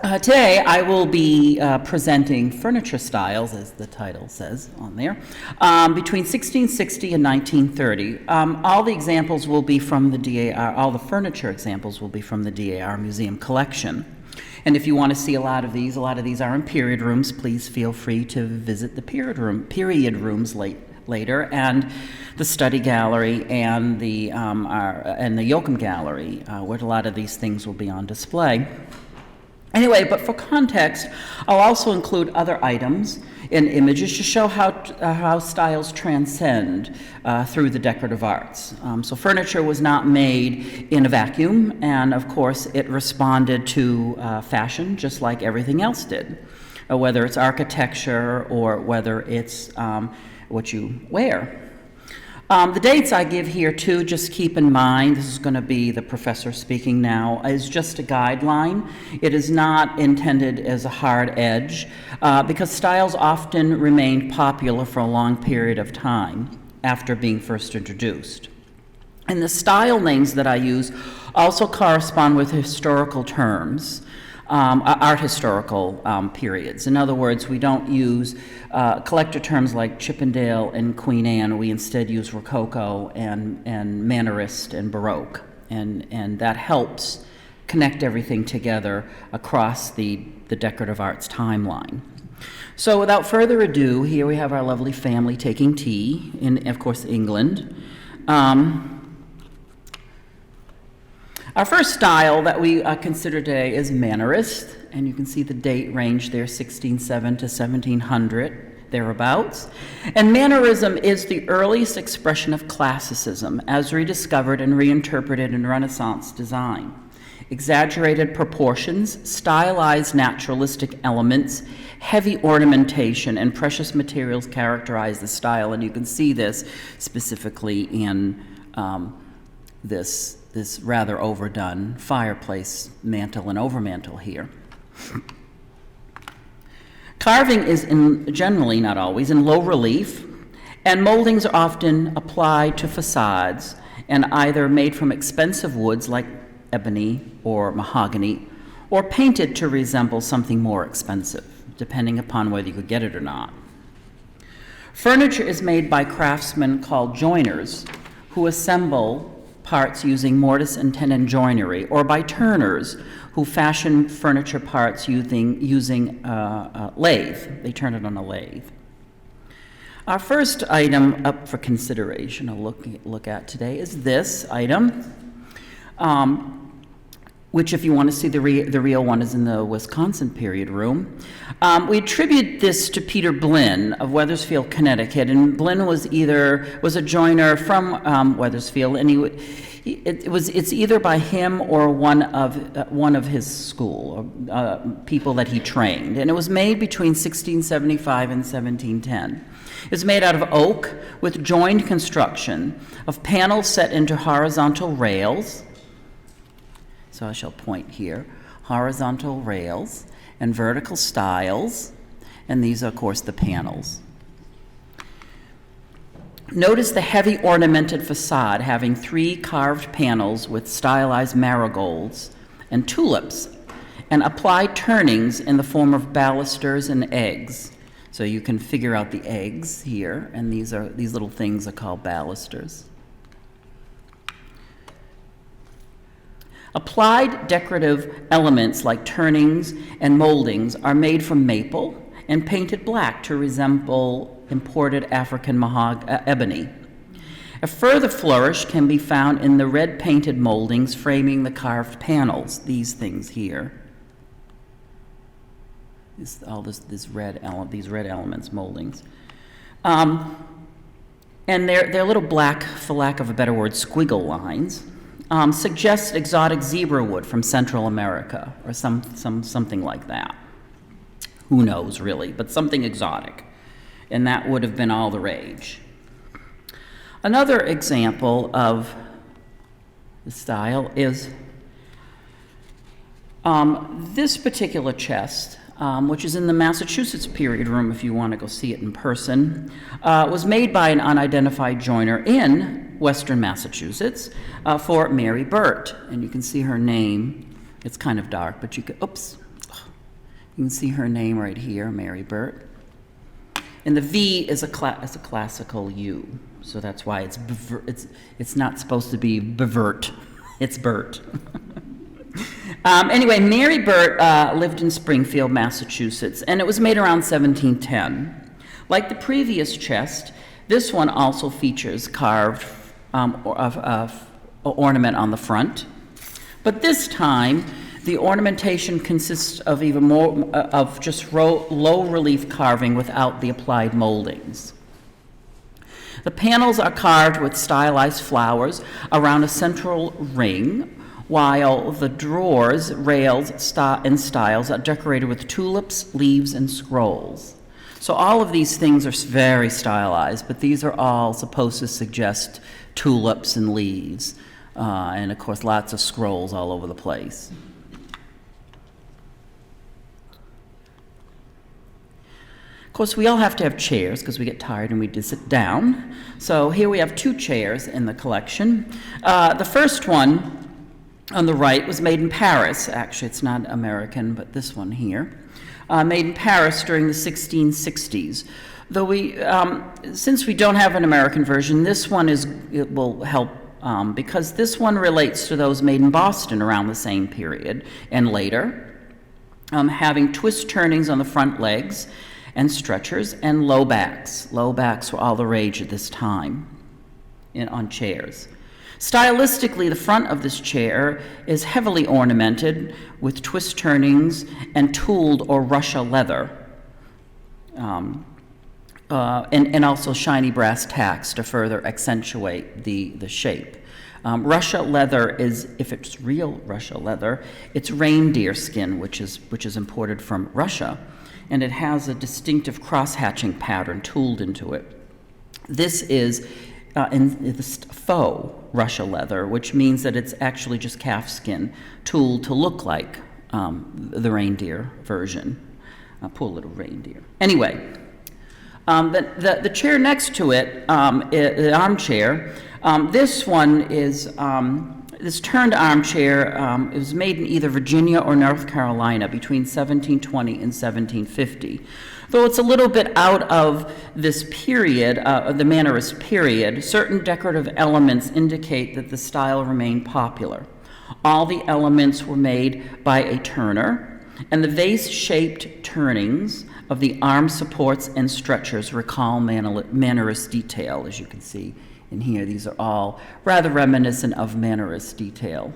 Today I will be presenting furniture styles, as the title says on there, between 1660 and 1930. All the examples will be from the DAR, all the furniture examples will be from the DAR Museum collection. And if you want to see a lot of these are in period rooms. Please feel free to visit the period rooms later, and the study gallery and the Yoakum gallery, where a lot of these things will be on display. Anyway, but for context, I'll also include other items and images to show how styles transcend through the decorative arts. So furniture was not made in a vacuum, and of course it responded to fashion just like everything else did, whether it's architecture or whether it's what you wear. The dates I give here too, just keep in mind, this is going to be the professor speaking now, is just a guideline. It is not intended as a hard edge because styles often remained popular for a long period of time after being first introduced. And the style names that I use also correspond with historical terms. Art historical periods. In other words, we don't use collector terms like Chippendale and Queen Anne. We instead use Rococo and Mannerist and Baroque, and that helps connect everything together across the decorative arts timeline. So without further ado, here we have our lovely family taking tea in, of course, England. Our first style that we consider today is Mannerist, and you can see the date range there, 1607 to 1700, thereabouts. And Mannerism is the earliest expression of classicism as rediscovered and reinterpreted in Renaissance design. Exaggerated proportions, stylized naturalistic elements, heavy ornamentation, and precious materials characterize the style, and you can see this specifically in this rather overdone fireplace mantle and overmantle here. Carving is generally, not always, in low relief, and moldings are often applied to facades and either made from expensive woods like ebony or mahogany, or painted to resemble something more expensive, depending upon whether you could get it or not. Furniture is made by craftsmen called joiners, who assemble parts using mortise and tenon joinery, or by turners who fashion furniture parts using a lathe. They turn it on a lathe. Our first item up for consideration, I'll look at today, is this item, which, if you want to see the real one, is in the Wisconsin period room. We attribute this to Peter Blinn of Wethersfield, Connecticut, and Blinn was a joiner from Wethersfield, and it's either by him or one of his school, people that he trained, and it was made between 1675 and 1710. It's made out of oak with joined construction of panels set into horizontal rails. So I shall point here, horizontal rails and vertical stiles, and these are, of course, the panels. Notice the heavy ornamented facade having 3 carved panels with stylized marigolds and tulips, and applied turnings in the form of balusters and eggs. So you can figure out the eggs here, and these little things are called balusters. Applied decorative elements like turnings and moldings are made from maple and painted black to resemble imported African ebony. A further flourish can be found in the red painted moldings framing the carved panels, these things here. These red elements, moldings. And they're little black, for lack of a better word, squiggle lines. Suggests exotic zebra wood from Central America, or something like that. Who knows, really, but something exotic. And that would have been all the rage. Another example of the style is this particular chest, which is in the Massachusetts period room if you want to go see it in person, was made by an unidentified joiner in Western Massachusetts for Mary Burt. And you can see her name. It's kind of dark, but you can, oops, You can see her name right here, Mary Burt. And the V is a classical U, so that's why it's not supposed to be Bevert. It's Burt. Anyway, Mary Burt lived in Springfield, Massachusetts, and it was made around 1710. Like the previous chest, this one also features carved ornament on the front, but this time the ornamentation consists of even more of just low relief carving without the applied moldings. The panels are carved with stylized flowers around a central ring, while the drawers, rails, and stiles are decorated with tulips, leaves, and scrolls. So all of these things are very stylized, but these are all supposed to suggest tulips and leaves, and of course lots of scrolls all over the place. Of course, we all have to have chairs because we get tired and we just sit down. So here we have 2 chairs in the collection. The first one on the right was made in Paris. Actually, it's not American, but this one here. Made in Paris during the 1660s. Though since we don't have an American version, this one it will help because this one relates to those made in Boston around the same period and later, having twist turnings on the front legs and stretchers and low backs. Low backs were all the rage at this time on chairs. Stylistically, the front of this chair is heavily ornamented with twist turnings and tooled or Russia leather, and also shiny brass tacks to further accentuate the shape. Russia leather is, if it's real Russia leather, it's reindeer skin, which is imported from Russia, and it has a distinctive cross-hatching pattern tooled into it. This is in the faux Russia leather, which means that it's actually just calf skin tooled to look like the reindeer version. Poor little reindeer. Anyway, the chair next to it, the armchair, this one is this turned armchair. It was made in either Virginia or North Carolina between 1720 and 1750. Though it's a little bit out of this period, the Mannerist period, certain decorative elements indicate that the style remained popular. All the elements were made by a turner, and the vase-shaped turnings of the arm supports and stretchers recall Mannerist detail, as you can see in here. These are all rather reminiscent of Mannerist detail.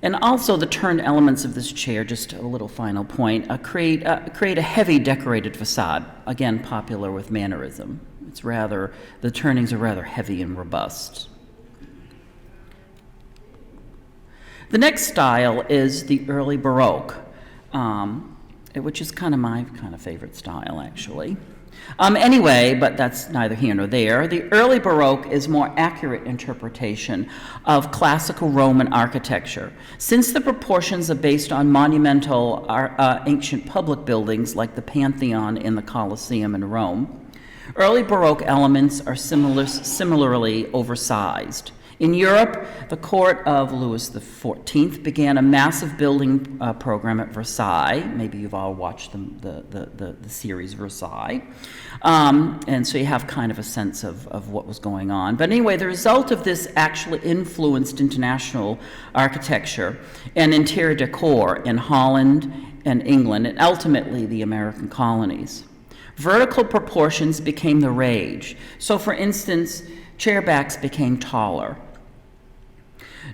And also the turned elements of this chair, just a little final point, create a heavy decorated facade, again popular with Mannerism. The turnings are rather heavy and robust. The next style is the early Baroque, which is kind of my favorite style, actually. Anyway, but that's neither here nor there. The early Baroque is more accurate interpretation of classical Roman architecture. Since the proportions are based on monumental ancient public buildings like the Pantheon in the Colosseum in Rome, early Baroque elements are similarly oversized. In Europe, the court of Louis XIV began a massive building program at Versailles. Maybe you've all watched the series Versailles. And so you have kind of a sense of what was going on. But anyway, the result of this actually influenced international architecture and interior decor in Holland and England, and ultimately the American colonies. Vertical proportions became the rage. So for instance, chair backs became taller.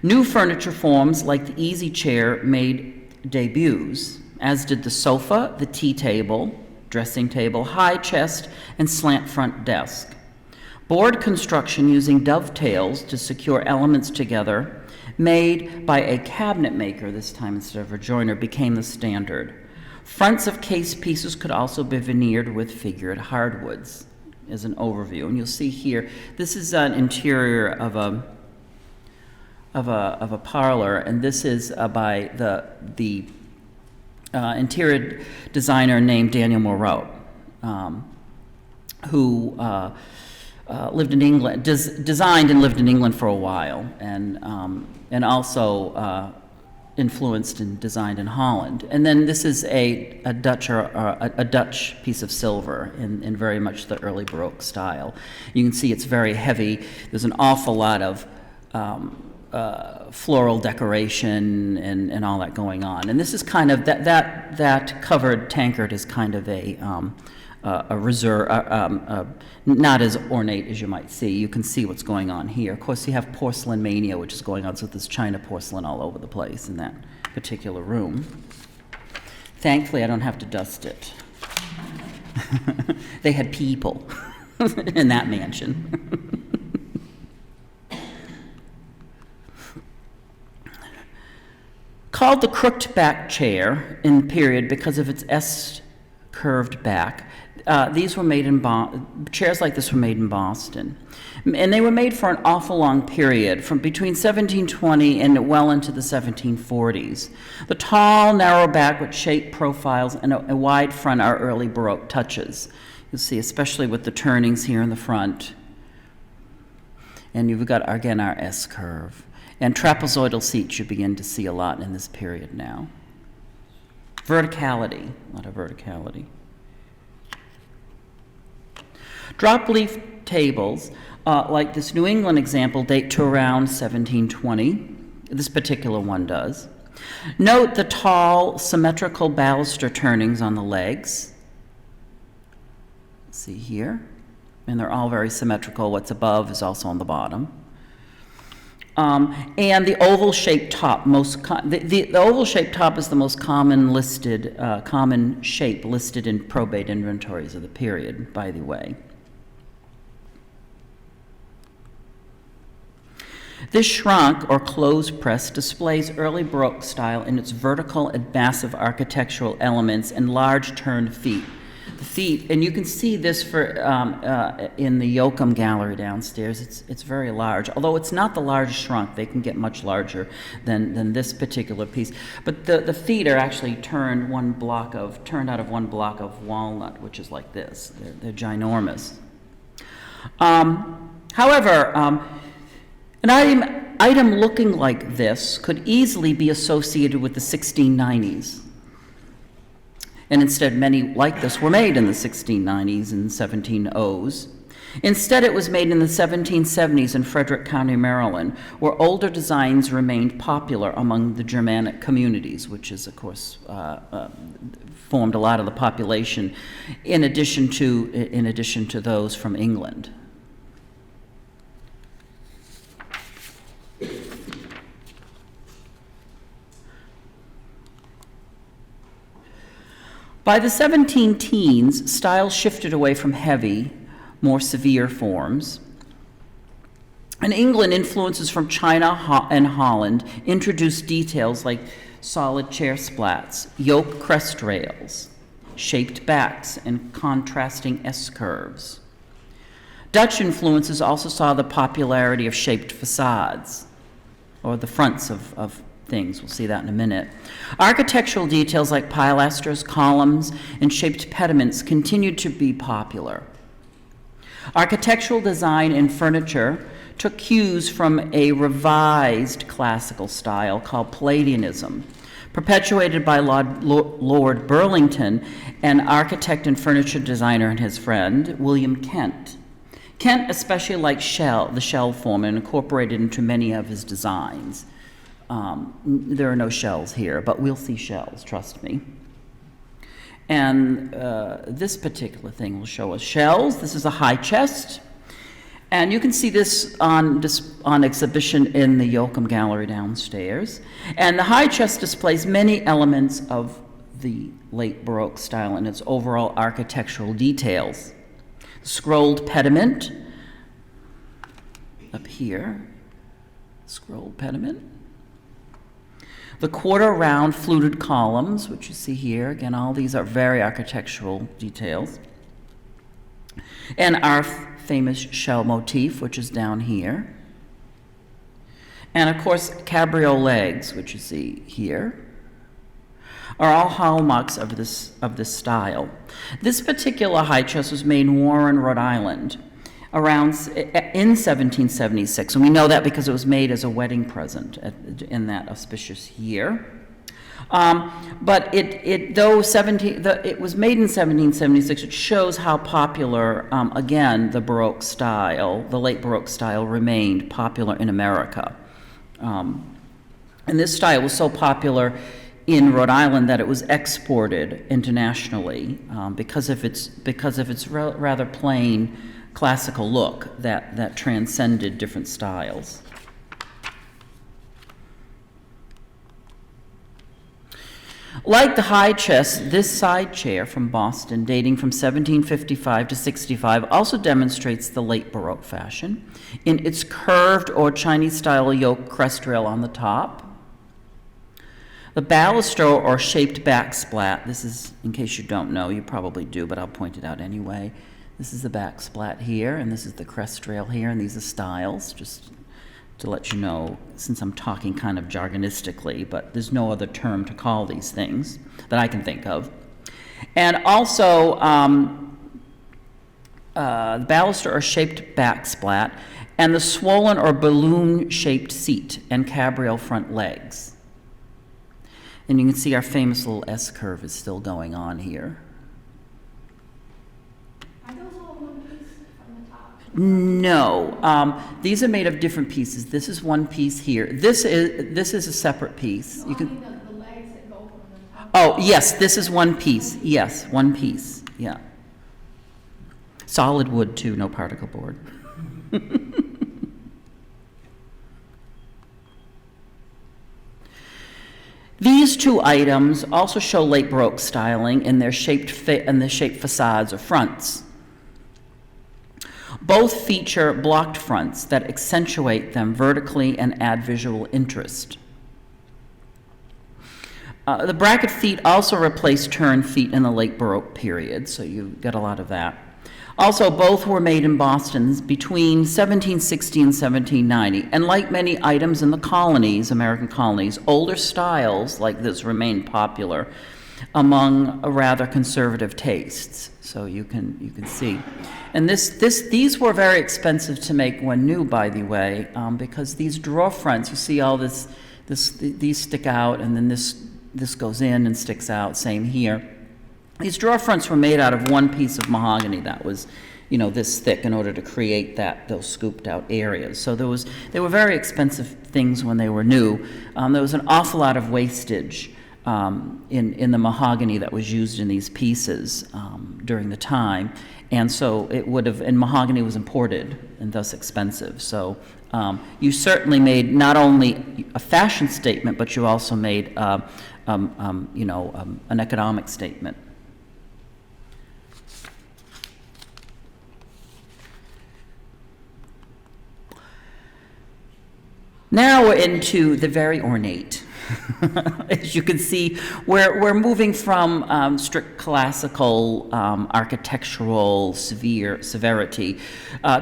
New furniture forms like the easy chair made debuts, as did the sofa, the tea table, dressing table, high chest, and slant front desk. Board construction using dovetails to secure elements together, made by a cabinet maker this time instead of a joiner, became the standard. Fronts of case pieces could also be veneered with figured hardwoods, as an overview. And you'll see here, this is an interior of a parlor, and this is by the interior designer named Daniel Moreau, who lived in England, designed and lived in England for a while, and also influenced and designed in Holland. And then this is a Dutch piece of silver in very much the early Baroque style. You can see it's very heavy. There's an awful lot of floral decoration and all that going on. And this is kind of, that covered tankard is kind of a reserve, not as ornate as you might see. You can see what's going on here. Of course, you have porcelain mania, which is going on, so there's China porcelain all over the place in that particular room. Thankfully, I don't have to dust it. They had people in that mansion. Called the crooked back chair in the period because of its S-curved back. These were made in chairs like this were made in Boston, and they were made for an awful long period, from between 1720 and well into the 1740s. The tall, narrow back with shaped profiles and a wide front are early Baroque touches. You'll see, especially with the turnings here in the front, and you've got again our S curve. And trapezoidal seats you begin to see a lot in this period now. Verticality, a lot of verticality. Drop leaf tables, like this New England example, date to around 1720. This particular one does. Note the tall, symmetrical baluster turnings on the legs. See here. And they're all very symmetrical. What's above is also on the bottom. And the oval-shaped top, the oval-shaped top is the most common shape listed in probate inventories of the period, by the way. This shrank or closed press displays early Baroque style in its vertical and massive architectural elements and large turned feet. The feet, and you can see this for in the Yoakum gallery downstairs. It's very large, although it's not the largest shrunk. They can get much larger than this particular piece. But the feet are actually turned out of one block of walnut, which is like this. They're ginormous. However, an item looking like this could easily be associated with the 1690s. And instead, many like this were made in the 1690s and 1700s. Instead, it was made in the 1770s in Frederick County, Maryland, where older designs remained popular among the Germanic communities, which is, of course, formed a lot of the population, in addition to those from England. By the 17 teens, style shifted away from heavy, more severe forms. In England, influences from China and Holland introduced details like solid chair splats, yoke crest rails, shaped backs, and contrasting S-curves. Dutch influences also saw the popularity of shaped facades, or the fronts of things. We'll see that in a minute. Architectural details like pilasters, columns, and shaped pediments continued to be popular. Architectural design and furniture took cues from a revised classical style called Palladianism, perpetuated by Lord Burlington, an architect and furniture designer, and his friend, William Kent. Kent especially liked the shell form and incorporated into many of his designs. There are no shells here, but we'll see shells, trust me. And this particular thing will show us shells. This is a high chest. And you can see this on exhibition in the Yoakum Gallery downstairs. And the high chest displays many elements of the late Baroque style in its overall architectural details. Scrolled pediment, up here, scrolled pediment. The quarter-round fluted columns, which you see here. Again, all these are very architectural details. And our famous shell motif, which is down here. And, of course, cabriole legs, which you see here, are all hallmarks of this style. This particular high chest was made in Warren, Rhode Island. in 1776, and we know that because it was made as a wedding present in that auspicious year. But though it was made in 1776, it shows how popular, again, the Baroque style, the late Baroque style, remained popular in America. And this style was so popular in Rhode Island that it was exported internationally because of its rather plain classical look that transcended different styles. Like the high chest, this side chair from Boston, dating from 1755 to 65, also demonstrates the late Baroque fashion in its curved or Chinese-style yoke crest rail on the top. The baluster or shaped backsplat, this is, in case you don't know, you probably do, but I'll point it out anyway. This is the backsplat here, and this is the crest rail here, and these are styles, just to let you know, since I'm talking kind of jargonistically, but there's no other term to call these things that I can think of. And also, the baluster or shaped backsplat, and the swollen or balloon-shaped seat and cabriole front legs. And you can see our famous little S-curve is still going on here. No, these are made of different pieces. This is one piece here. This is a separate piece. You can. The legs that go from the top. Oh yes, this is one piece. Yes, one piece. Yeah. Solid wood too, no particle board. These two items also show late Baroque styling in their shaped facades or fronts. Both feature blocked fronts that accentuate them vertically and add visual interest. The bracket feet also replaced turn feet in the late Baroque period, so you get a lot of that. Also, both were made in Boston between 1760 and 1790, and like many items in the colonies, American colonies, older styles like this remained popular among rather conservative tastes. So you can see. And these were very expensive to make when new, by the way, because these drawer fronts, you see all these stick out, and then this goes in and sticks out, same here. These drawer fronts were made out of one piece of mahogany that was, this thick in order to create those scooped out areas. So they were very expensive things when they were new. There was an awful lot of wastage in the mahogany that was used in these pieces during the time, and so and mahogany was imported and thus expensive. So you certainly made not only a fashion statement, but you also made an economic statement. Now we're into the very ornate. As you can see, we're moving from strict classical architectural severity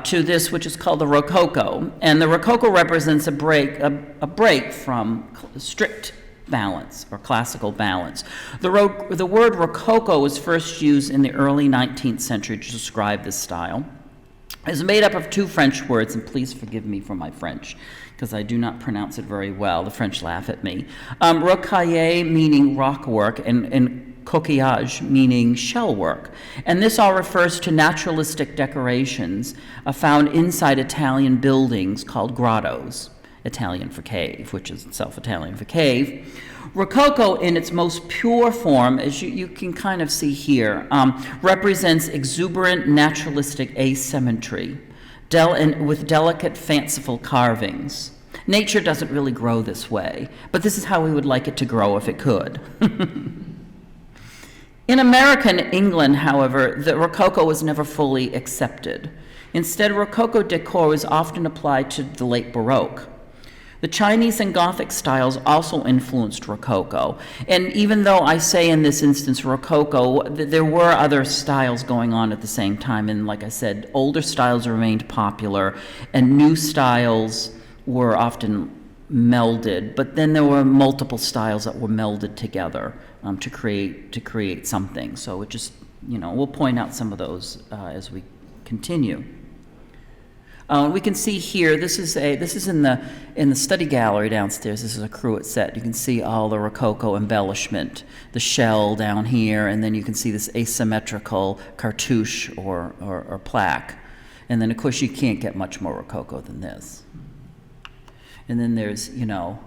to this, which is called the Rococo. And the Rococo represents a break from strict balance or classical balance. The word Rococo was first used in the early 19th century to describe this style. It's made up of two French words, and please forgive me for my French, because I do not pronounce it very well. The French laugh at me. Rocaille, meaning rock work, and coquillage, meaning shell work. And this all refers to naturalistic decorations found inside Italian buildings called grottos, Italian for cave, which is itself Italian for cave. Rococo, in its most pure form, as you can kind of see here, represents exuberant naturalistic asymmetry, with delicate, fanciful carvings. Nature doesn't really grow this way, but this is how we would like it to grow if it could. In American England, however, the Rococo was never fully accepted. Instead, Rococo decor was often applied to the late Baroque. The Chinese and Gothic styles also influenced Rococo. And even though I say in this instance Rococo, there were other styles going on at the same time. And like I said, older styles remained popular and new styles were often melded. But then there were multiple styles that were melded together to create something. So it just, we'll point out some of those as we continue. We can see here, this is in the study gallery downstairs. This is a Cruet set. You can see all the Rococo embellishment, the shell down here, and then you can see this asymmetrical cartouche or plaque. And then, of course, you can't get much more Rococo than this. And then there's, you know,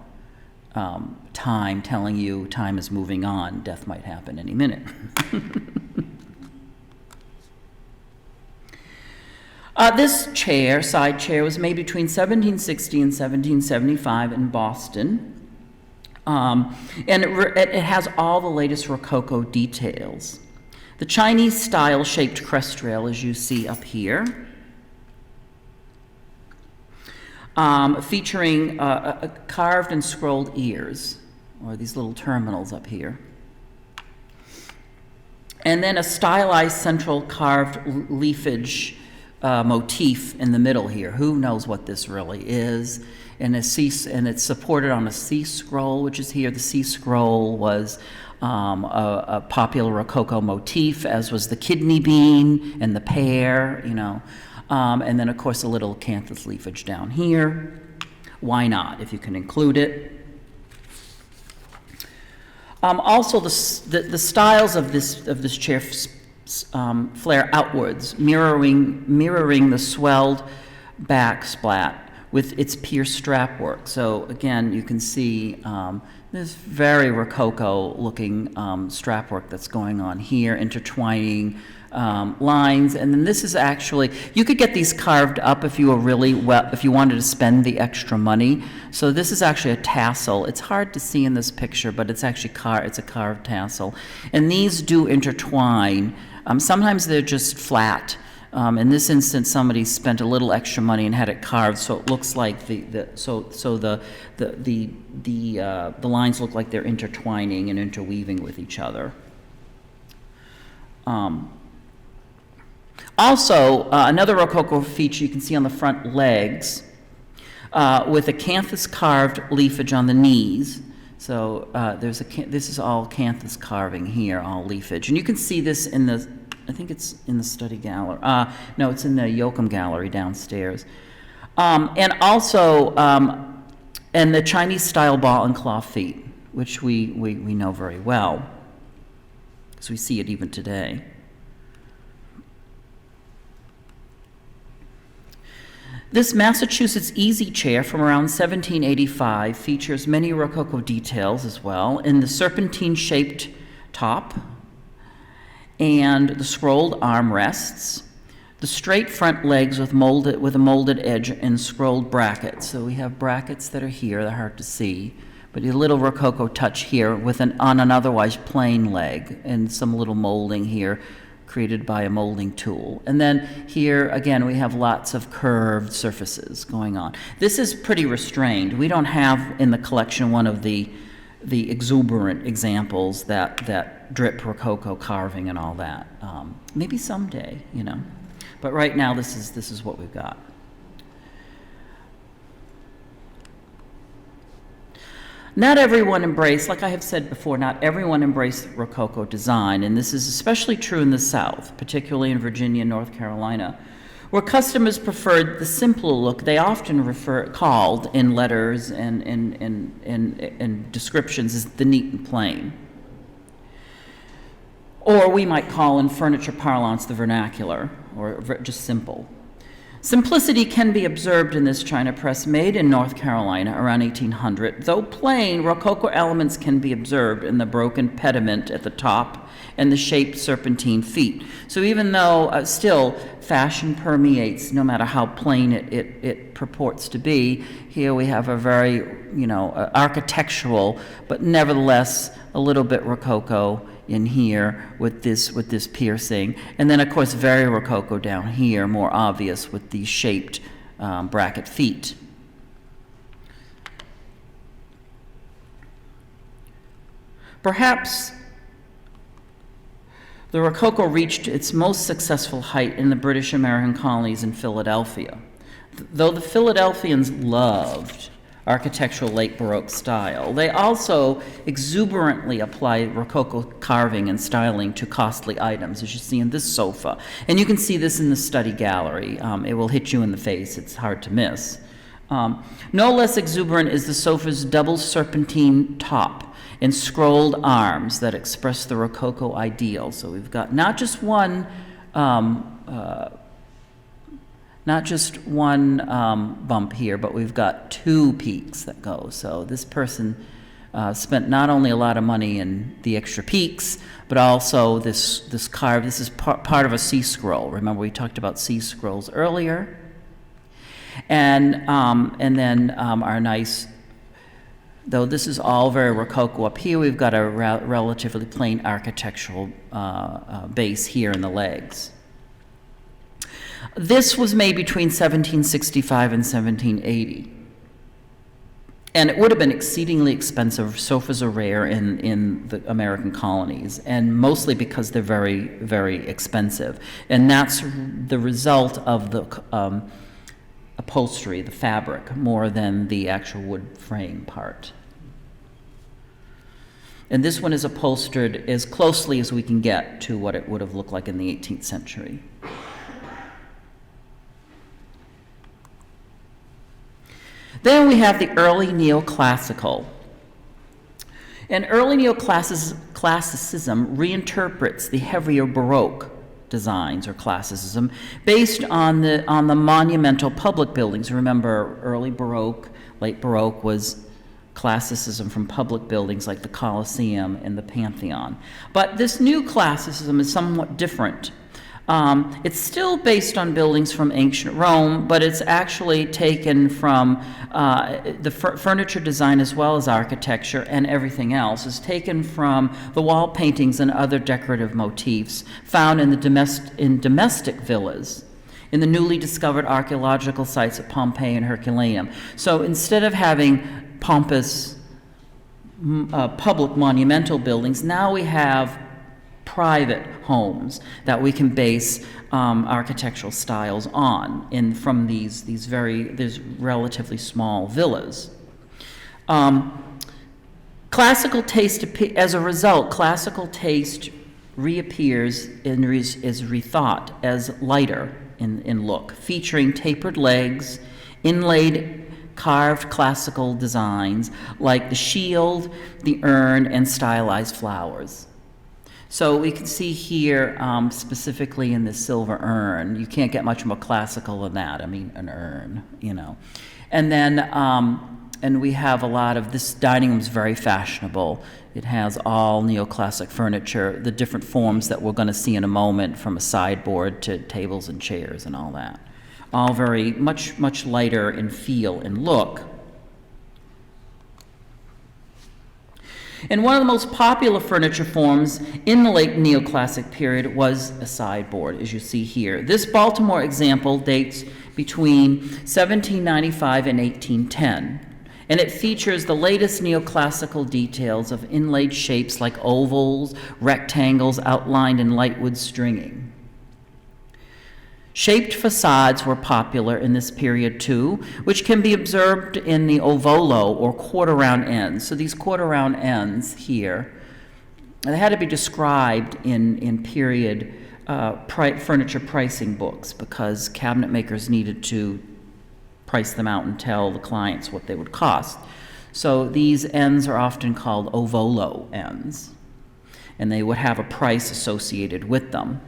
time telling you time is moving on. Death might happen any minute. This chair, side chair, was made between 1760 and 1775 in Boston. And it has all the latest Rococo details. The Chinese style shaped crest rail, as you see up here, featuring carved and scrolled ears, or these little terminals up here. And then a stylized central carved leafage motif in the middle here. Who knows what this really is? And it's supported on a C scroll, which is here. The C scroll was a popular Rococo motif, as was the kidney bean and the pear, you know. And then, of course, a little acanthus leafage down here. Why not, if you can include it? Also, the styles of this chair flare outwards, mirroring the swelled back splat with its pierced strap work. So again, you can see this very Rococo-looking strap work that's going on here, intertwining lines. And then this is actually, you could get these carved up if you were really well, if you wanted to spend the extra money. So this is actually a tassel. It's hard to see in this picture, but it's actually it's a carved tassel. And these do intertwine. Sometimes they're just flat. In this instance, somebody spent a little extra money and had it carved, so it looks like the lines look like they're intertwining and interweaving with each other. Also, another Rococo feature you can see on the front legs, with acanthus carved leafage on the knees. So this is all acanthus carving here, all leafage. And you can see this in the, I think it's in the study gallery. No, it's in the Yoakum gallery downstairs. And also, and the Chinese style ball and claw feet, which we know very well, because we see it even today. This Massachusetts easy chair from around 1785 features many Rococo details as well in the serpentine-shaped top and the scrolled armrests, the straight front legs with a molded edge and scrolled brackets. So we have brackets that are here, they're hard to see, but a little Rococo touch here with on an otherwise plain leg, and some little molding here created by a molding tool. And then here, again, we have lots of curved surfaces going on. This is pretty restrained. We don't have in the collection one of the exuberant examples that drip Rococo carving and all that. Maybe someday, you know. But right now, this is what we've got. Not everyone embraced, like I have said before, not everyone embraced Rococo design, and this is especially true in the South, particularly in Virginia and North Carolina, where customers preferred the simpler look they often called in letters and descriptions as the neat and plain. Or we might call in furniture parlance the vernacular, or just simple. Simplicity can be observed in this China press made in North Carolina around 1800. Though plain, Rococo elements can be observed in the broken pediment at the top and the shaped serpentine feet. So even though still fashion permeates, no matter how plain it purports to be, here we have a very, you know, architectural, but nevertheless a little bit Rococo in here with this piercing, and then of course very Rococo down here, more obvious with these shaped bracket feet. Perhaps the Rococo reached its most successful height in the British American colonies in Philadelphia. Though the Philadelphians loved architectural late Baroque style. They also exuberantly apply Rococo carving and styling to costly items, as you see in this sofa. And you can see this in the study gallery. It will hit you in the face. It's hard to miss. No less exuberant is the sofa's double serpentine top and scrolled arms that express the Rococo ideal. So we've got not just one bump here, but we've got two peaks that go. So this person spent not only a lot of money in the extra peaks, but also this carve. This is part of a C-scroll. Remember, we talked about C-scrolls earlier. And then our nice, though this is all very Rococo up here, we've got a relatively plain architectural base here in the legs. This was made between 1765 and 1780. And it would have been exceedingly expensive. Sofas are rare in the American colonies, and mostly because they're very, very expensive. And that's the result of the upholstery, the fabric, more than the actual wood frame part. And this one is upholstered as closely as we can get to what it would have looked like in the 18th century. Then we have the early neoclassical. And early neoclassicism reinterprets the heavier Baroque designs or classicism based on the monumental public buildings. Remember, early Baroque, late Baroque was classicism from public buildings like the Colosseum and the Pantheon. But this new classicism is somewhat different. It's still based on buildings from ancient Rome, but it's actually taken from the furniture design as well as architecture, and everything else is taken from the wall paintings and other decorative motifs found in domestic villas, in the newly discovered archaeological sites at Pompeii and Herculaneum. So instead of having pompous public monumental buildings, now we have private homes that we can base architectural styles on from these relatively small villas. Classical taste, as a result, classical taste reappears and is rethought as lighter in look, featuring tapered legs, inlaid carved classical designs like the shield, the urn, and stylized flowers. So we can see here, specifically in the silver urn, you can't get much more classical than that. I mean, an urn, you know. And then, and we have a lot of, this dining room is very fashionable. It has all neoclassic furniture, the different forms that we're going to see in a moment, from a sideboard to tables and chairs and all that. All very much lighter in feel and look. And one of the most popular furniture forms in the late neoclassic period was a sideboard, as you see here. This Baltimore example dates between 1795 and 1810, and it features the latest neoclassical details of inlaid shapes like ovals, rectangles outlined in light wood stringing. Shaped facades were popular in this period too, which can be observed in the ovolo or quarter-round ends. So these quarter-round ends here, they had to be described in period furniture pricing books, because cabinet makers needed to price them out and tell the clients what they would cost. So these ends are often called ovolo ends, and they would have a price associated with them.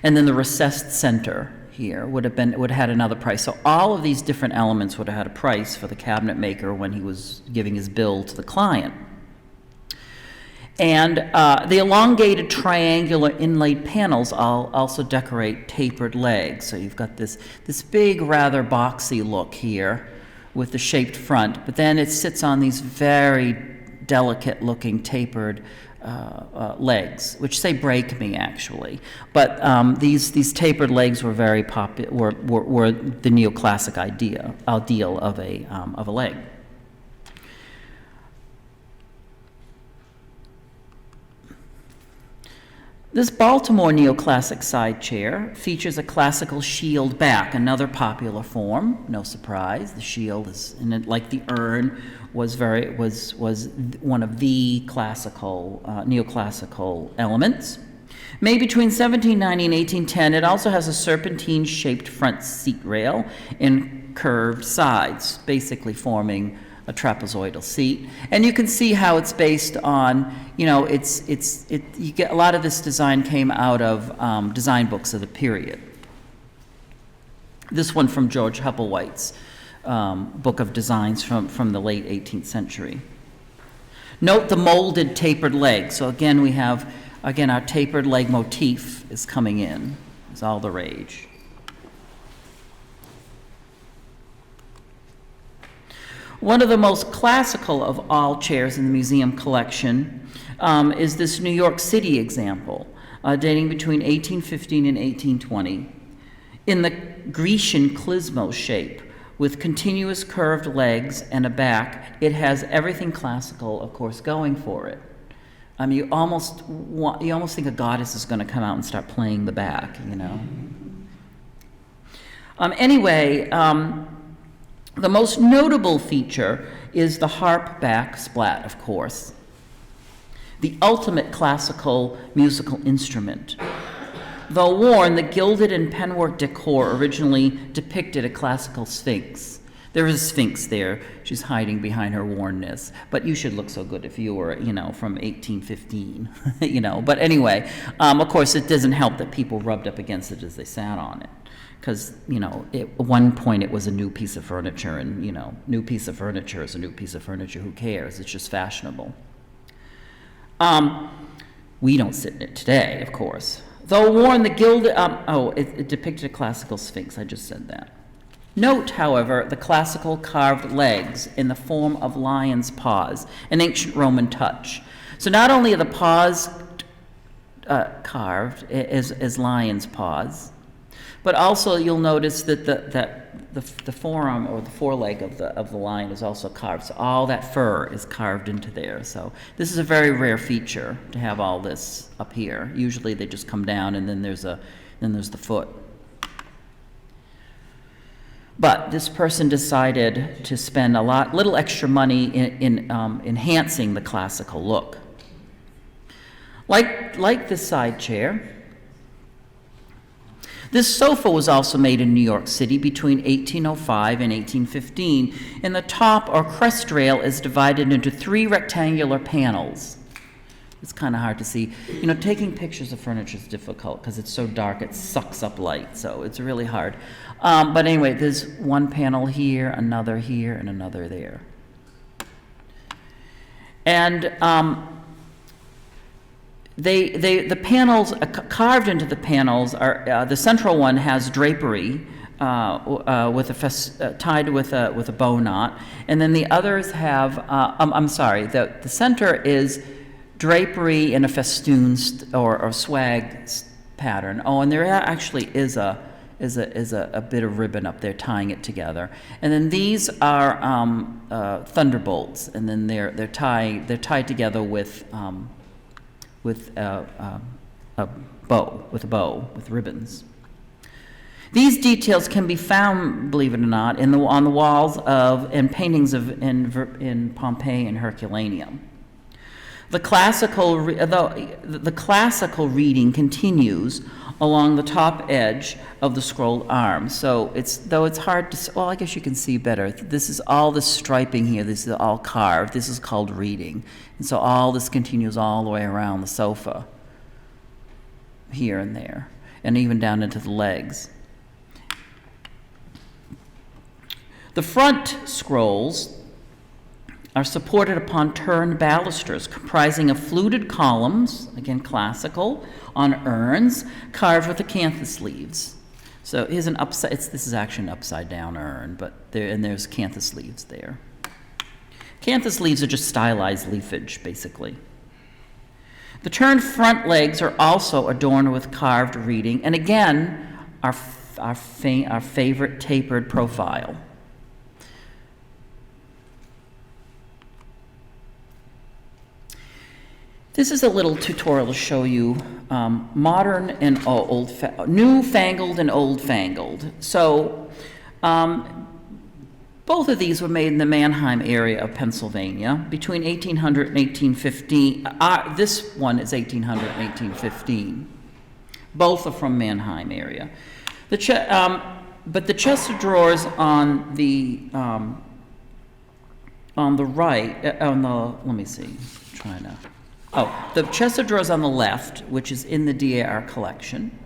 And then the recessed center here would have had another price. So all of these different elements would have had a price for the cabinet maker when he was giving his bill to the client. And the elongated triangular inlaid panels also decorate tapered legs. So you've got this big, rather boxy look here with the shaped front, but then it sits on these very delicate looking tapered legs, which say "break me" actually, but these tapered legs were very popular. Were the neoclassic ideal of a leg. This Baltimore neoclassic side chair features a classical shield back, another popular form. No surprise, the shield is, and it, like the urn, was one of the classical neoclassical elements. Made between 1790 and 1810, it also has a serpentine-shaped front seat rail and curved sides, basically forming a trapezoidal seat. And you can see how it's based on, you know, you get a lot of this design came out of design books of the period. This one from George Hupplewhite's book of designs from the late 18th century. Note the molded tapered leg. So again, we have, our tapered leg motif is coming in. It's all the rage. One of the most classical of all chairs in the museum collection is this New York City example, dating between 1815 and 1820, in the Grecian klizmo shape, with continuous curved legs and a back. It has everything classical, of course, going for it. You almost think a goddess is going to come out and start playing the back, you know. The most notable feature is the harp back splat, of course, the ultimate classical musical instrument. Though worn, the gilded and penwork decor originally depicted a classical sphinx. There is a sphinx there. She's hiding behind her wornness. But you should look so good if you were, you know, from 1815, you know. But anyway, of course, it doesn't help that people rubbed up against it as they sat on it. Because, you know, at one point it was a new piece of furniture, and, you know, new piece of furniture is a new piece of furniture. Who cares? It's just fashionable. We don't sit in it today, of course. Though worn, the gilded, it depicted a classical sphinx. I just said that. Note, however, the classical carved legs in the form of lion's paws, an ancient Roman touch. So not only are the paws carved as lion's paws, but also you'll notice that the forearm or the foreleg of the lion is also carved. So all that fur is carved into there. So this is a very rare feature to have all this up here. Usually they just come down and then there's the foot. But this person decided to spend little extra money in enhancing the classical look. Like this side chair, this sofa was also made in New York City between 1805 and 1815, and the top or crest rail is divided into 3 rectangular panels. It's kind of hard to see. You know, taking pictures of furniture is difficult because it's so dark, it sucks up light, so it's really hard. But anyway, there's one panel here, and another there. And the panels carved into the panels are the central one has drapery tied with a bow knot, and then the others have the center is drapery in a festoon or swag pattern. Oh, and there actually is a bit of ribbon up there tying it together, and then these are thunderbolts, and then they're tied together with a bow, with ribbons. These details can be found, believe it or not, on the walls and paintings in Pompeii and Herculaneum. The classical reading continues along the top edge of the scrolled arm. So though it's hard to, well, I guess you can see better. This is all the striping here. This is all carved. This is called reading. And so all this continues all the way around the sofa, here and there, and even down into the legs. The front scrolls are supported upon turned balusters comprising of fluted columns, again classical, on urns carved with acanthus leaves. So here's this is actually an upside down urn, but there's acanthus leaves there. Acanthus leaves are just stylized leafage, basically. The turned front legs are also adorned with carved reading, and again, our favorite tapered profile. This is a little tutorial to show you modern and newfangled and old-fangled. So both of these were made in the Mannheim area of Pennsylvania between 1800 and 1815. This one is 1800 and 1815. Both are from Mannheim area. But the chest of drawers on the right, let me see, the chest of drawers on the left, which is in the DAR collection,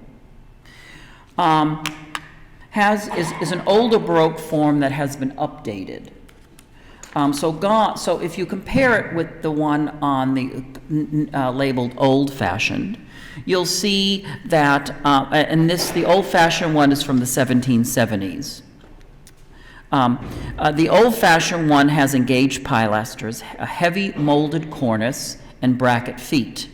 is an older Baroque form that has been updated. So if you compare it with the one on the labeled old-fashioned, you'll see that, the old-fashioned one is from the 1770s. The old-fashioned one has engaged pilasters, a heavy molded cornice, and bracket feet.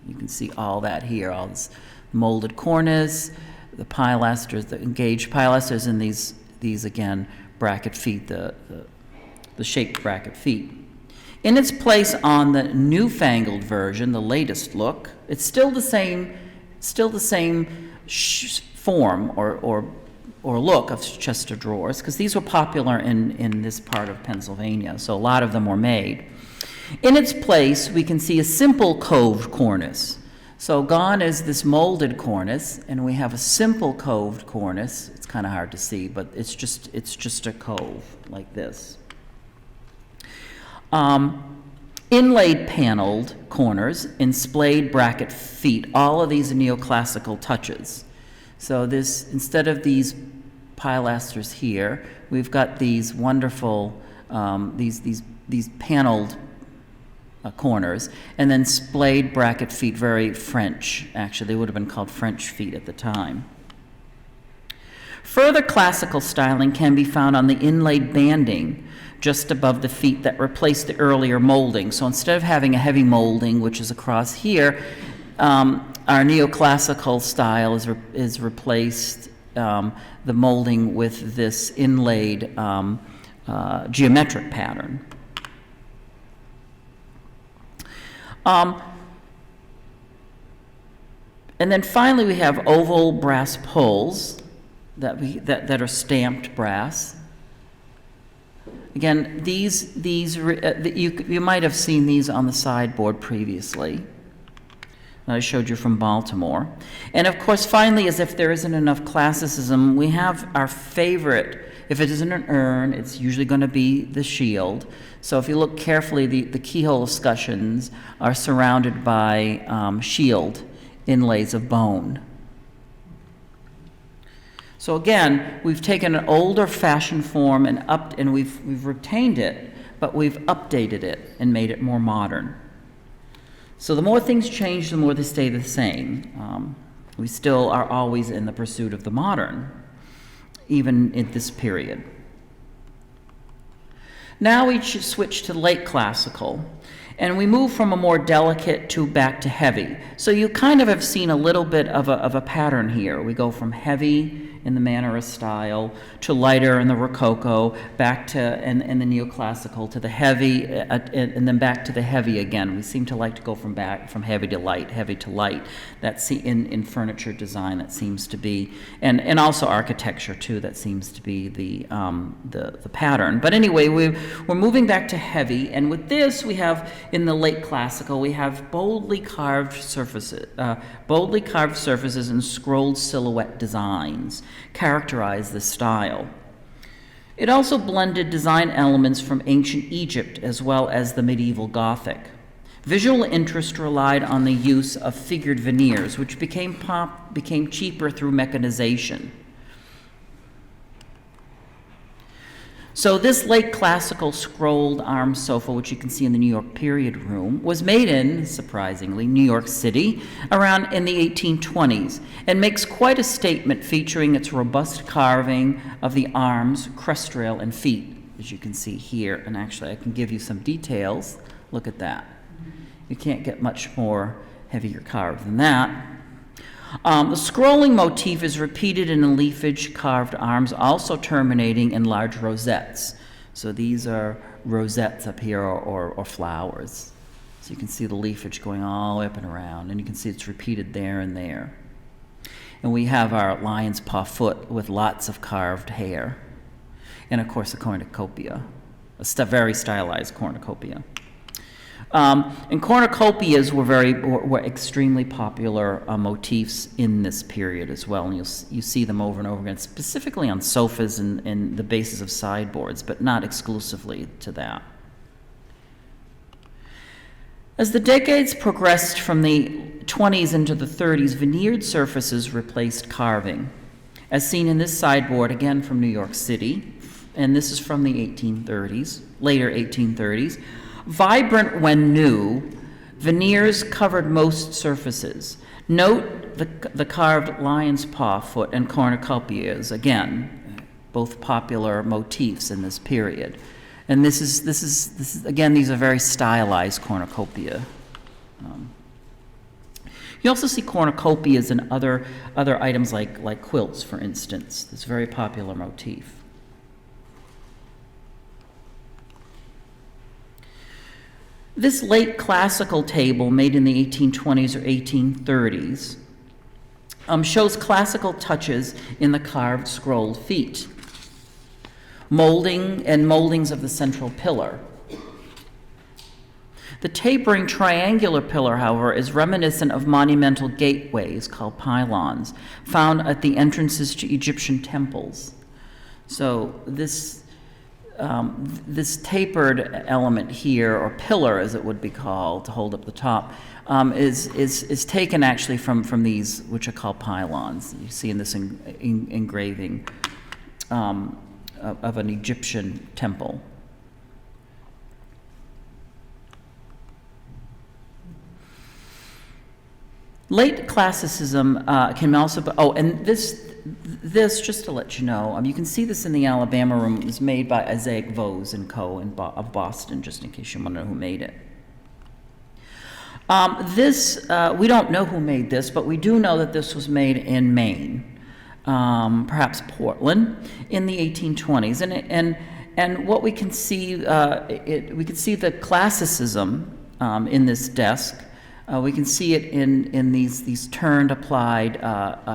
You can see all that here, all this molded cornice, the pilasters, the engaged pilasters, and these again, bracket feet, the shaped bracket feet. In its place on the newfangled version, the latest look, it's still the same form or look of chest of drawers, because these were popular in this part of Pennsylvania, so a lot of them were made. In its place, we can see a simple coved cornice. So gone is this molded cornice, and we have a simple coved cornice. It's kind of hard to see, but it's just a cove like this. Inlaid paneled corners and splayed bracket feet. All of these are neoclassical touches. So this, instead of these pilasters here, we've got these wonderful, these paneled corners, and then splayed bracket feet, very French. Actually, they would have been called French feet at the time. Further classical styling can be found on the inlaid banding just above the feet that replaced the earlier molding. So instead of having a heavy molding, which is across here, our neoclassical style is replaced the molding with this inlaid geometric pattern. And then finally we have oval brass pulls that are stamped brass. Again, you might have seen these on the sideboard previously. I showed you from Baltimore. And of course, finally, as if there isn't enough classicism, we have our favorite. If it isn't an urn, it's usually going to be the shield. So if you look carefully, the keyhole escutcheons are surrounded by shield inlays of bone. So again, we've taken an older fashion form and we've retained it, but we've updated it and made it more modern. So the more things change, the more they stay the same. We still are always in the pursuit of the modern, even in this period. Now we switch to late classical, and we move from a more delicate to back to heavy. So you kind of have seen a little bit of a pattern here. We go from heavy in the Mannerist style to lighter in the Rococo, back to and the neoclassical to the heavy, and then back to the heavy again. We seem to like to go from heavy to light. That's in furniture design. That seems to be, and also architecture too. That seems to be the pattern. But anyway, we're moving back to heavy, and with this we have in the late classical we have boldly carved surfaces and scrolled silhouette designs characterize this style. It also blended design elements from ancient Egypt as well as the medieval Gothic. Visual interest relied on the use of figured veneers, which became cheaper through mechanization. So this late classical scrolled arm sofa, which you can see in the New York period room, was made in, surprisingly, New York City around in the 1820s, and makes quite a statement featuring its robust carving of the arms, crest rail, and feet, as you can see here. And actually, I can give you some details. Look at that. You can't get much more heavier carved than that. The scrolling motif is repeated in the leafage carved arms, also terminating in large rosettes. So these are rosettes up here, or flowers. So you can see the leafage going all up and around, and you can see it's repeated there and there. And we have our lion's paw foot with lots of carved hair. And of course, a cornucopia, very stylized cornucopia. And cornucopias were extremely popular motifs in this period as well. And you see them over and over again, specifically on sofas and the bases of sideboards, but not exclusively to that. As the decades progressed from the 20s into the 30s, veneered surfaces replaced carving, as seen in this sideboard, again from New York City, and this is from the 1830s, later 1830s. Vibrant when new, veneers covered most surfaces. Note the carved lion's paw foot and cornucopias, again, both popular motifs in this period. And this is again, these are very stylized cornucopia. You also see cornucopias in other items like quilts, for instance. It's a very popular motif. This late classical table, made in the 1820s or 1830s, shows classical touches in the carved scrolled feet, moldings of the central pillar. The tapering triangular pillar, however, is reminiscent of monumental gateways called pylons, found at the entrances to Egyptian temples. So this tapered element here, or pillar as it would be called, to hold up the top, is taken actually from these, which are called pylons. You see in this engraving of an Egyptian temple. Late classicism can also be, and this, just to let you know, you can see this in the Alabama room. It was made by Isaac Vose and Co. of Boston, just in case you want to know who made it. We don't know who made this, but we do know that this was made in Maine, perhaps Portland, in the 1820s. And what we can see, we can see the classicism in this desk. We can see it in these turned applied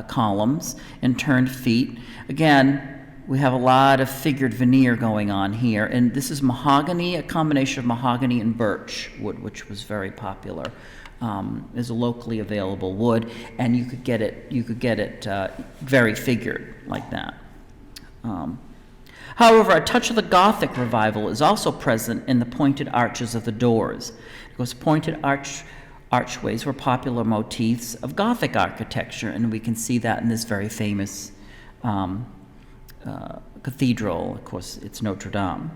columns and turned feet. Again, we have a lot of figured veneer going on here, and this is mahogany, a combination of mahogany and birch wood, which was very popular. Is a locally available wood, and you could get it very figured like that. However, a touch of the Gothic revival is also present in the pointed arches of the doors, because pointed archways were popular motifs of Gothic architecture, and we can see that in this very famous cathedral. Of course, it's Notre Dame.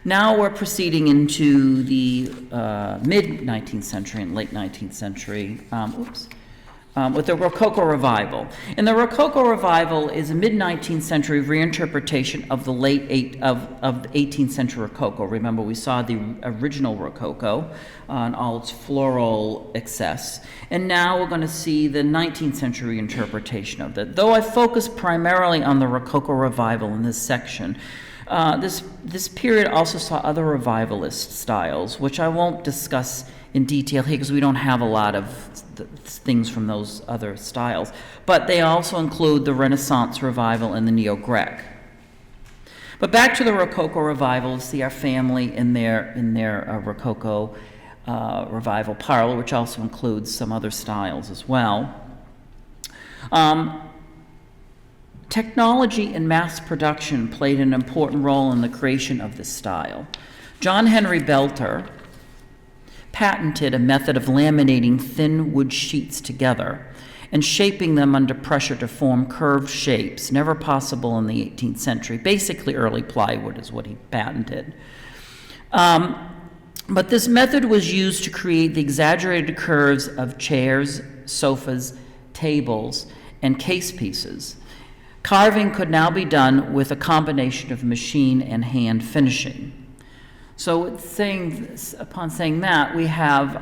Now we're proceeding into the mid-19th century and late 19th century, with the Rococo revival. And the Rococo revival is a mid-19th century reinterpretation of the of the 18th century Rococo. Remember, we saw the original Rococo and all its floral excess, and now we're going to see the 19th century interpretation of that. Though I focus primarily on the Rococo revival in this section, this period also saw other revivalist styles, which I won't discuss in detail here because we don't have a lot of things from those other styles. But they also include the Renaissance revival and the Neo-Grec. But back to the Rococo revival, see our family in their Rococo revival parlor, which also includes some other styles as well. Technology and mass production played an important role in the creation of this style. John Henry Belter patented a method of laminating thin wood sheets together and shaping them under pressure to form curved shapes, never possible in the 18th century. Basically, early plywood is what he patented. But this method was used to create the exaggerated curves of chairs, sofas, tables, and case pieces. Carving could now be done with a combination of machine and hand finishing. So upon saying that, we have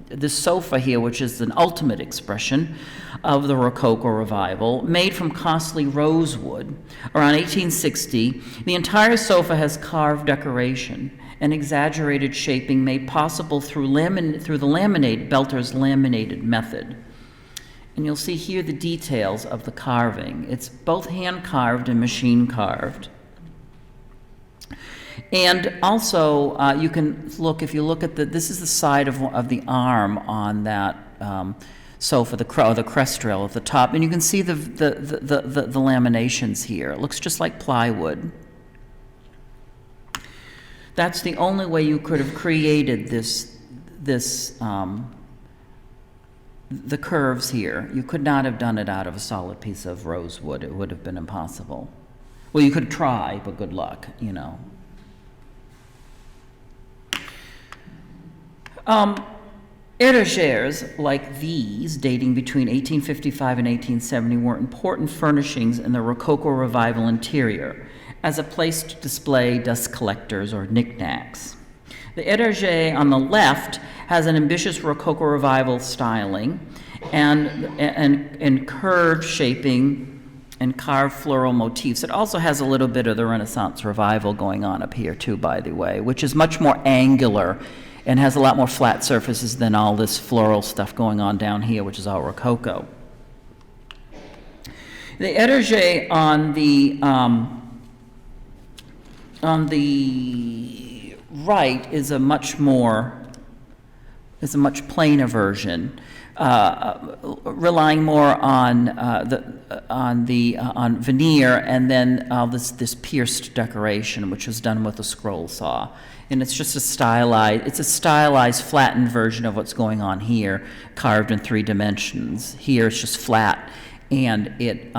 this sofa here, which is an ultimate expression of the Rococo revival, made from costly rosewood around 1860. The entire sofa has carved decoration and exaggerated shaping made possible through the Belter's laminated method. And you'll see here the details of the carving. It's both hand-carved and machine-carved. And also, you can look, if you look at this is the side of the arm on that sofa, the crest rail at the top, and you can see the laminations here. It looks just like plywood. That's the only way you could have created the curves here. You could not have done it out of a solid piece of rosewood. It would have been impossible. Well, you could try, but good luck, you know. Étagères like these, dating between 1855 and 1870, were important furnishings in the Rococo Revival interior as a place to display dust collectors or knickknacks. The étagère on the left has an ambitious Rococo Revival styling and curved shaping and carved floral motifs. It also has a little bit of the Renaissance Revival going on up here too, by the way, which is much more angular and has a lot more flat surfaces than all this floral stuff going on down here, which is all Rococo. The étagère on the right is a much plainer version, relying more on veneer and then this pierced decoration, which was done with a scroll saw. And it's just a stylized, flattened version of what's going on here, carved in 3 dimensions. Here it's just flat, and it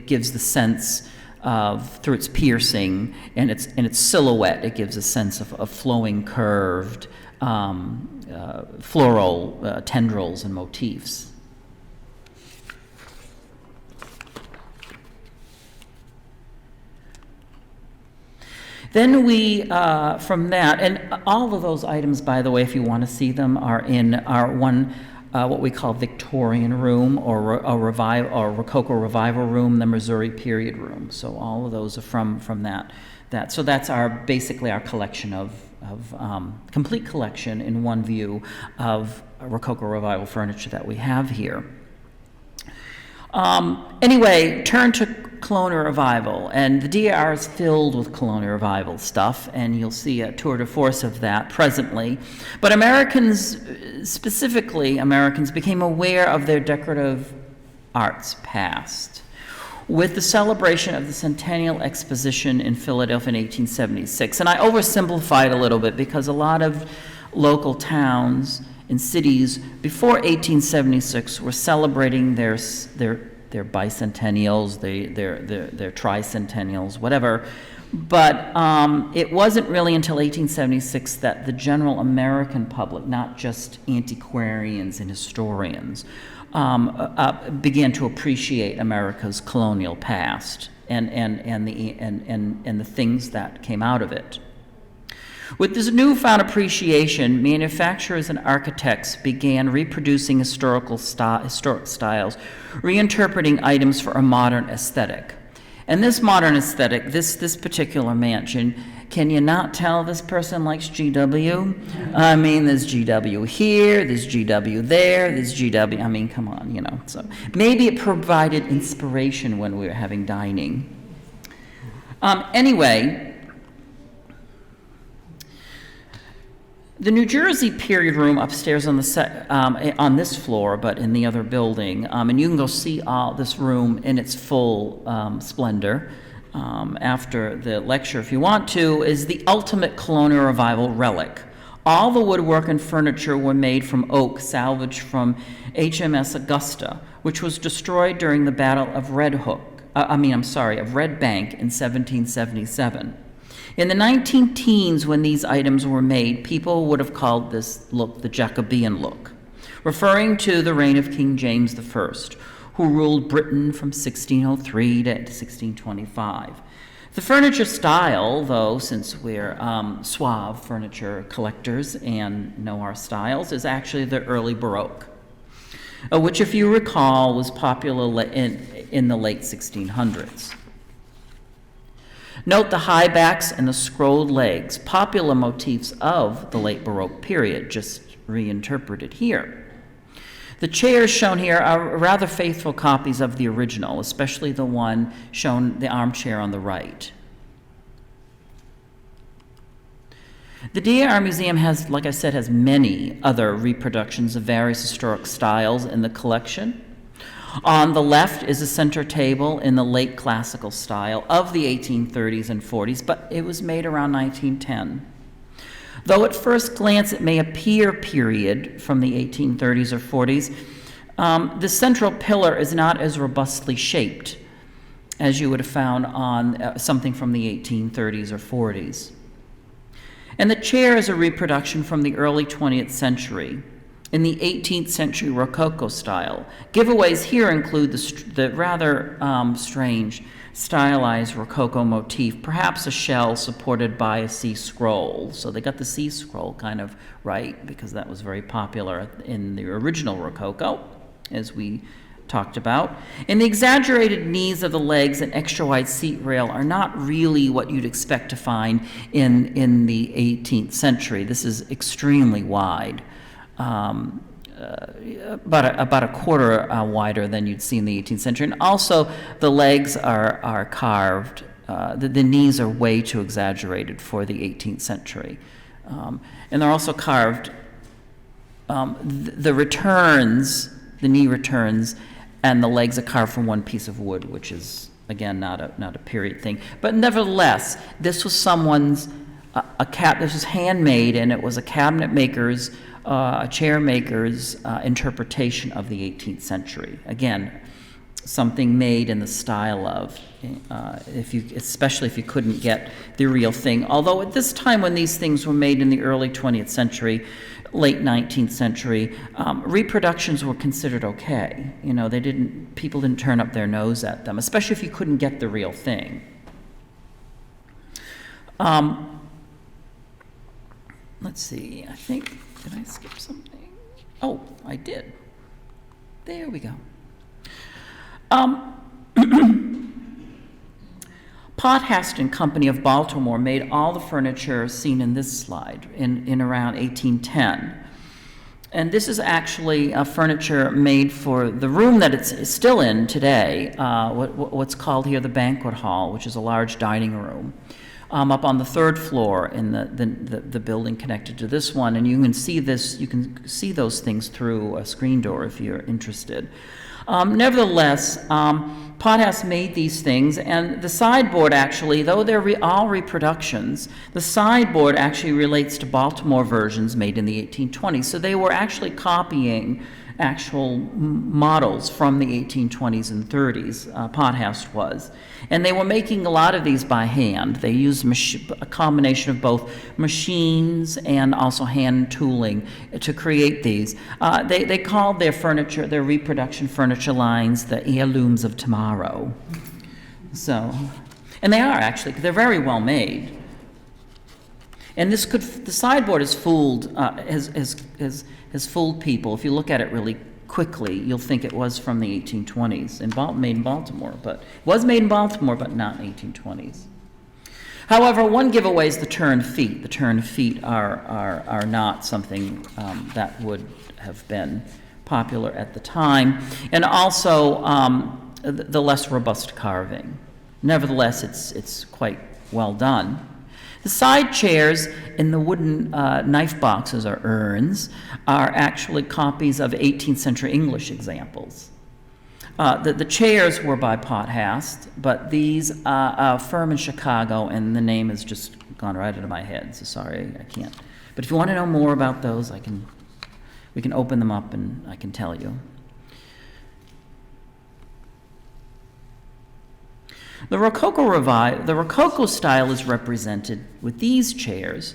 gives the sense of, through its piercing and its silhouette, it gives a sense of flowing, curved, floral tendrils and motifs. Then we, from that, and all of those items, by the way, if you want to see them, are in our one, what we call Victorian room, or Rococo Revival room, the Missouri period room. So all of those are from that. So that's basically our collection of complete collection in one view of Rococo Revival furniture that we have here. Anyway, turn to Colonial Revival, and the DAR is filled with Colonial Revival stuff, and you'll see a tour de force of that presently. But Americans became aware of their decorative arts past with the celebration of the Centennial Exposition in Philadelphia in 1876. And I oversimplified a little bit because a lot of local towns and cities before 1876 were celebrating their bicentennials, their tricentennials, whatever. But it wasn't really until 1876 that the general American public, not just antiquarians and historians, began to appreciate America's colonial past and the things that came out of it. With this newfound appreciation, manufacturers and architects began reproducing historic styles, reinterpreting items for a modern aesthetic. And this modern aesthetic, this particular mansion, can you not tell this person likes GW? I mean, there's GW here, there's GW there, there's GW, I mean, come on, you know. So maybe it provided inspiration when we were having dining. Anyway, the New Jersey period room upstairs on on this floor, but in the other building, and you can go see this room in its full splendor after the lecture if you want to, is the ultimate Colonial Revival relic. All the woodwork and furniture were made from oak salvaged from HMS Augusta, which was destroyed during the Battle of Red Bank in 1777. In the 19-teens, when these items were made, people would have called this look the Jacobean look, referring to the reign of King James I, who ruled Britain from 1603 to 1625. The furniture style, though, since we're suave furniture collectors and know our styles, is actually the early Baroque, which, if you recall, was popular in the late 1600s. Note the high backs and the scrolled legs, popular motifs of the late Baroque period, just reinterpreted here. The chairs shown here are rather faithful copies of the original, especially the one shown, the armchair on the right. The DAR Museum has, like I said, has many other reproductions of various historic styles in the collection. On the left is a center table in the late classical style of the 1830s and 40s, but it was made around 1910. Though at first glance it may appear period from the 1830s or 40s, the central pillar is not as robustly shaped as you would have found on something from the 1830s or 40s. And the chair is a reproduction from the early 20th century in the 18th century Rococo style. Giveaways here include the rather strange stylized Rococo motif, perhaps a shell supported by a C scroll. So they got the C scroll kind of right, because that was very popular in the original Rococo, as we talked about. And the exaggerated knees of the legs and extra wide seat rail are not really what you'd expect to find in the 18th century. This is extremely wide. About a quarter wider than you'd see in the 18th century. And also, the legs are carved. The knees are way too exaggerated for the 18th century. And they're also carved, the knee returns, and the legs are carved from one piece of wood, which is, again, not a period thing. But nevertheless, this was someone's, this was handmade, and it was a cabinet maker's, a chair maker's interpretation of the 18th century. Again, something made in the style of, especially if you couldn't get the real thing. Although at this time, when these things were made in the early 20th century, late 19th century, reproductions were considered okay. You know, people didn't turn up their nose at them, especially if you couldn't get the real thing. Let's see, I think, did I skip something? Oh, I did. There we go. Pothast and Company of Baltimore made all the furniture seen in this slide in around 1810. And this is actually furniture made for the room that it's still in today, what's called here the banquet hall, which is a large dining room. Up on the third floor in the building connected to this one, and you can see those things through a screen door if you're interested. Nevertheless, Pothast made these things, and the sideboard actually, though they're all reproductions, the sideboard actually relates to Baltimore versions made in the 1820s. So they were actually copying actual models from the 1820s and 30s, Pothast was. And they were making a lot of these by hand. They used a combination of both machines and also hand tooling to create these. They called their furniture, their reproduction furniture lines, the heirlooms of tomorrow. So, and they are actually, they're very well made. And the sideboard has fooled, has fooled people. If you look at it really quickly, you'll think it was from the 1820s, made in Baltimore, but it was made in Baltimore, but not in 1820s. However, one giveaway is the turned feet. The turned feet are not something that would have been popular at the time, and also the less robust carving. Nevertheless, it's quite well done. The side chairs in the wooden knife boxes or urns are actually copies of 18th century English examples. The chairs were by Pothast, but these are a firm in Chicago, and the name has just gone right out of my head, so sorry, I can't. But if you want to know more about those, we can open them up and I can tell you. The Rococo style is represented with these chairs.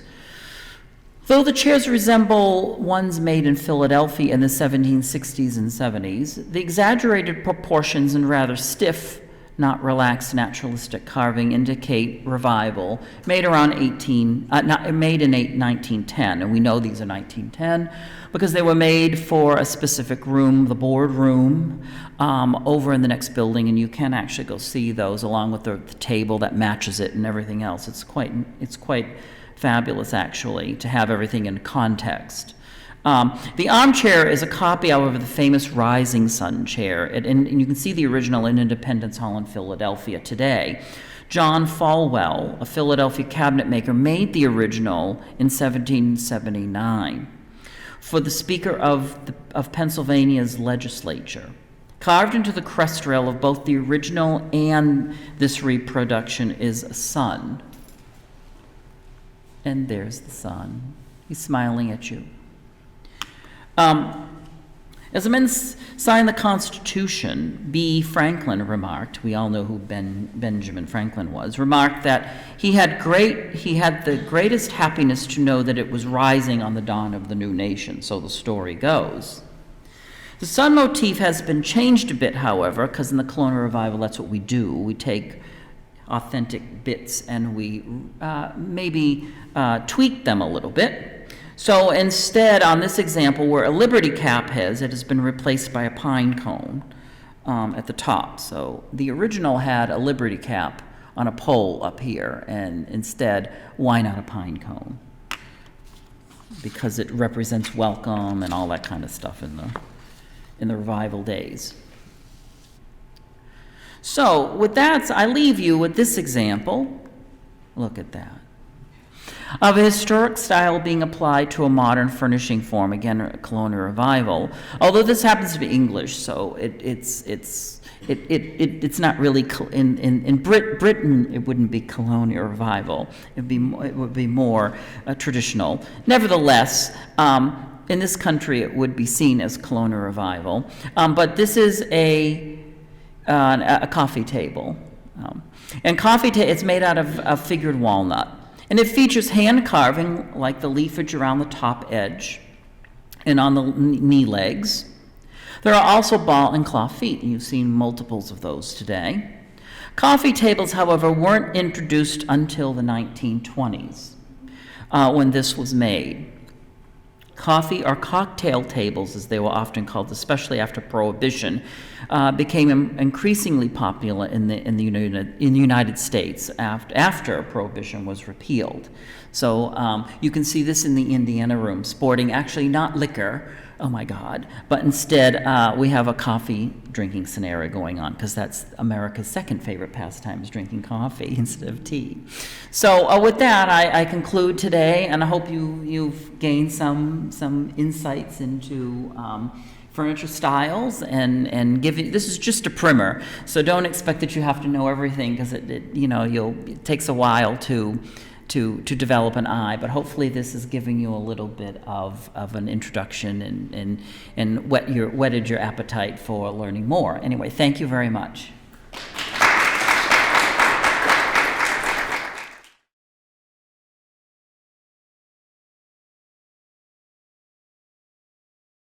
Though the chairs resemble ones made in Philadelphia in the 1760s and 70s, the exaggerated proportions and rather stiff, not relaxed naturalistic carving, indicate revival, made around 1910, and we know these are 1910 because they were made for a specific room, the board room, over in the next building, and you can actually go see those along with the table that matches it and everything else. It's quite fabulous, actually, to have everything in context. The armchair is a copy, however, of the famous Rising Sun chair, and you can see the original in Independence Hall in Philadelphia today. John Falwell, a Philadelphia cabinet maker, made the original in 1779 for the Speaker of Pennsylvania's legislature. Carved into the crest rail of both the original and this reproduction is a sun. And there's the sun. He's smiling at you. As the men signed the Constitution, B. Franklin remarked, we all know who Benjamin Franklin was, remarked that he had the greatest happiness to know that it was rising on the dawn of the new nation, so the story goes. The sun motif has been changed a bit, however, because in the Colonial Revival, that's what we do. We take authentic bits and we maybe tweak them a little bit. So instead, on this example, where a liberty cap is, it has been replaced by a pine cone at the top. So the original had a liberty cap on a pole up here, and instead, why not a pine cone? Because it represents welcome and all that kind of stuff in the revival days. So with that, I leave you with this example. Look at that. Of a historic style being applied to a modern furnishing form, again, a colonial revival. Although this happens to be English, so it's not really in Britain. It wouldn't be colonial revival. It would be more traditional. Nevertheless, in this country, it would be seen as colonial revival. But this is a coffee table, and it's made out of figured walnut. And it features hand carving like the leafage around the top edge and on the knee legs. There are also ball and claw feet, and you've seen multiples of those today. Coffee tables, however, weren't introduced until the 1920s when this was made. Coffee or cocktail tables, as they were often called, especially after Prohibition, became increasingly popular in the United States after Prohibition was repealed. So you can see this in the Indiana room, sporting actually not liquor, oh my God, but instead we have a coffee drinking scenario going on, because that's America's second favorite pastime, is drinking coffee instead of tea. So with that, I conclude today, and I hope you've gained some insights into furniture styles, and this is just a primer, so don't expect that you have to know everything, because it takes a while to develop an eye, but hopefully this is giving you a little bit of an introduction and whetted your appetite for learning more. Anyway, thank you very much.